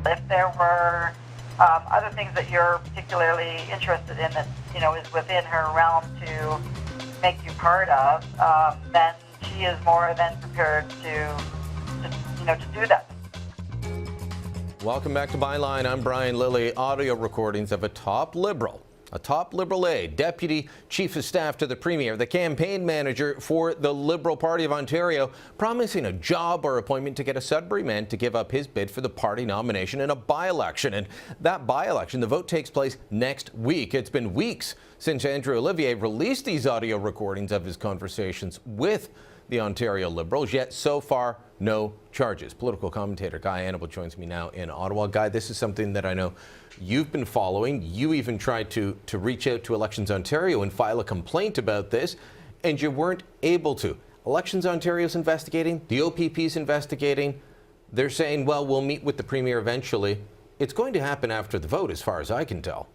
If there were other things that you're particularly interested in that, is within her realm to make you part of, then she is more than prepared to do that. Welcome back to Byline. I'm Brian Lilly. Audio recordings of a top Liberal aide, Deputy Chief of Staff to the Premier, the campaign manager for the Liberal Party of Ontario, promising a job or appointment to get a Sudbury man to give up his bid for the party nomination in a by-election. And that by-election, the vote takes place next week. It's been weeks since Andrew Olivier released these audio recordings of his conversations with the Ontario Liberals, yet so far, no charges. Political commentator Guy Annable joins me now in Ottawa. Guy, this is something that I know you've been following. You even tried to reach out to Elections Ontario and file a complaint about this, and you weren't able to. Elections Ontario's investigating, the OPP's investigating. They're saying, well, we'll meet with the Premier eventually. It's going to happen after the vote, as far as I can tell.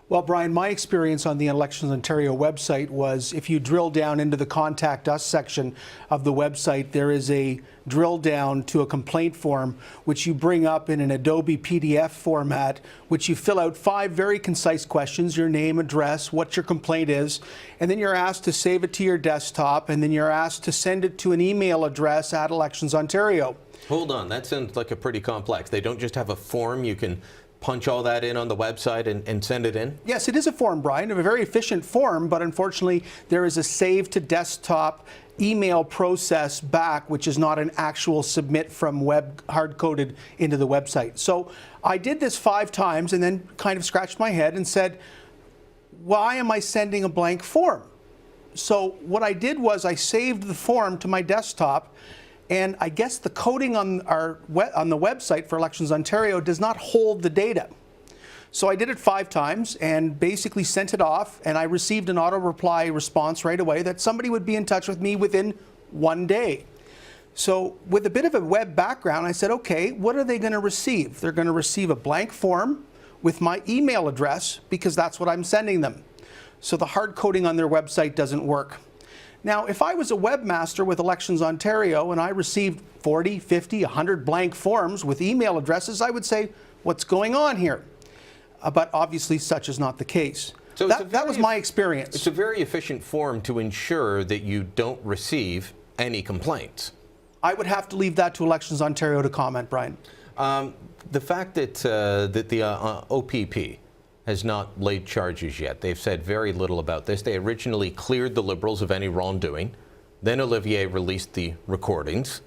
Well, Brian, my experience on the Elections Ontario website was if you drill down into the Contact Us section of the website, there is a drill down to a complaint form, which you bring up in an Adobe PDF format, which you fill out 5 very concise questions, your name, address, what your complaint is, and then you're asked to save it to your desktop, and then you're asked to send it to an email address at Elections Ontario. Hold on, that sounds like a pretty complex. They don't just have a form you can punch all that in on the website and send it in? Yes, it is a form, Brian, a very efficient form, but unfortunately there is a save to desktop email process back, which is not an actual submit from web hard-coded into the website. So I did this 5 times and then kind of scratched my head and said, why am I sending a blank form? So what I did was I saved the form to my desktop, and I guess the coding on the website for Elections Ontario does not hold the data. So I did it 5 times and basically sent it off, and I received an auto reply response right away that somebody would be in touch with me within 1 day. So with a bit of a web background, I said, okay, what are they going to receive? They're going to receive a blank form with my email address because that's what I'm sending them. So the hard coding on their website doesn't work. Now, if I was a webmaster with Elections Ontario and I received 40, 50, 100 blank forms with email addresses, I would say, what's going on here? But obviously such is not the case. So that was my experience. It's a very efficient form to ensure that you don't receive any complaints. I would have to leave that to Elections Ontario to comment, Brian. The fact that the OPP has not laid charges yet. They've said very little about this. They originally cleared the Liberals of any wrongdoing. Then Olivier released the recordings.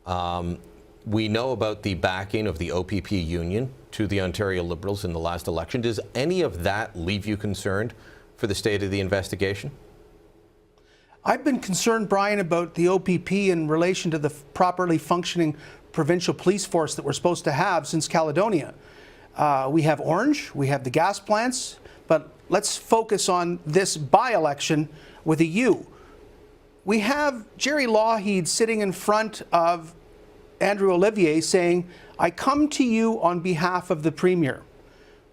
We know about the backing of the OPP union to the Ontario Liberals in the last election. Does any of that leave you concerned for the state of the investigation? I've been concerned, Brian, about the OPP in relation to the properly functioning provincial police force that we're supposed to have since Caledonia. We have Orange, we have the gas plants, but let's focus on this by-election with a U. We have Jerry Lougheed sitting in front of Andrew Olivier saying, I come to you on behalf of the Premier.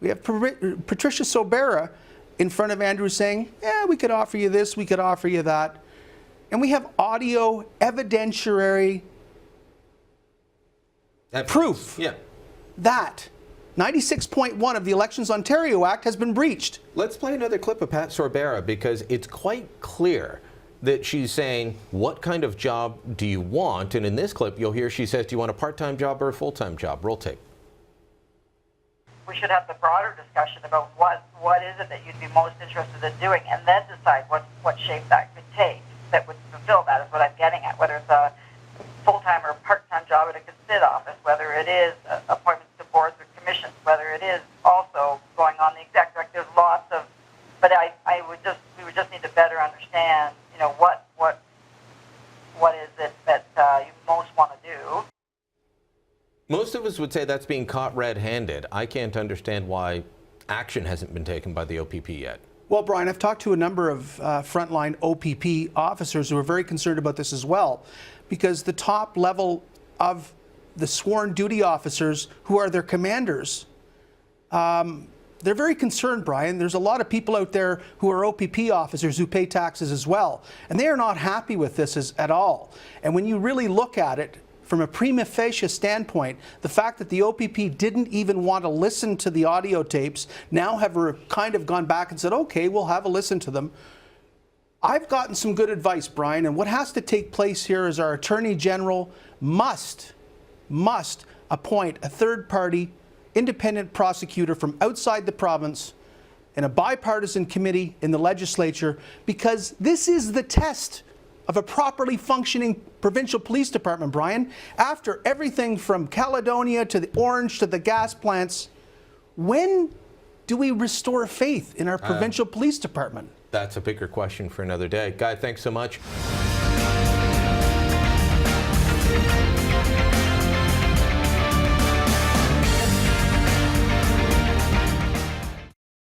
We have Patricia Sobera in front of Andrew saying, yeah, we could offer you this, we could offer you that. And we have audio evidentiary proof that 96.1 of the Elections Ontario Act has been breached. Let's play another clip of Pat Sorbera because it's quite clear that she's saying, what kind of job do you want? And in this clip, you'll hear she says, do you want a part-time job or a full-time job? Roll tape. We should have the broader discussion about what is it that you'd be most interested in doing, and then decide what shape that could take that would fulfill that, is what I'm getting at, whether it's a full-time or part-time job at a constituent office, whether it is appointments to boards or commissions, whether it is also going on the exec direct. There's lots of, but we would just need to better understand, what is it that you most want to do. Most of us would say that's being caught red-handed. I can't understand why action hasn't been taken by the OPP yet. Well, Brian, I've talked to a number of frontline OPP officers who are very concerned about this as well, because the top level of the sworn duty officers, who are their commanders, they're very concerned, Brian. There's a lot of people out there who are OPP officers who pay taxes as well, and they are not happy with this at all. And when you really look at it, from a prima facie standpoint, the fact that the OPP didn't even want to listen to the audio tapes, now have kind of gone back and said, okay, we'll have a listen to them. I've gotten some good advice, Brian, and what has to take place here is our Attorney General must appoint a third-party independent prosecutor from outside the province in a bipartisan committee in the legislature, because this is the test of a properly functioning provincial police department, Brian. After everything from Caledonia to the Orange to the gas plants, when do we restore faith in our provincial police department? That's a bigger question for another day. Guy, thanks so much.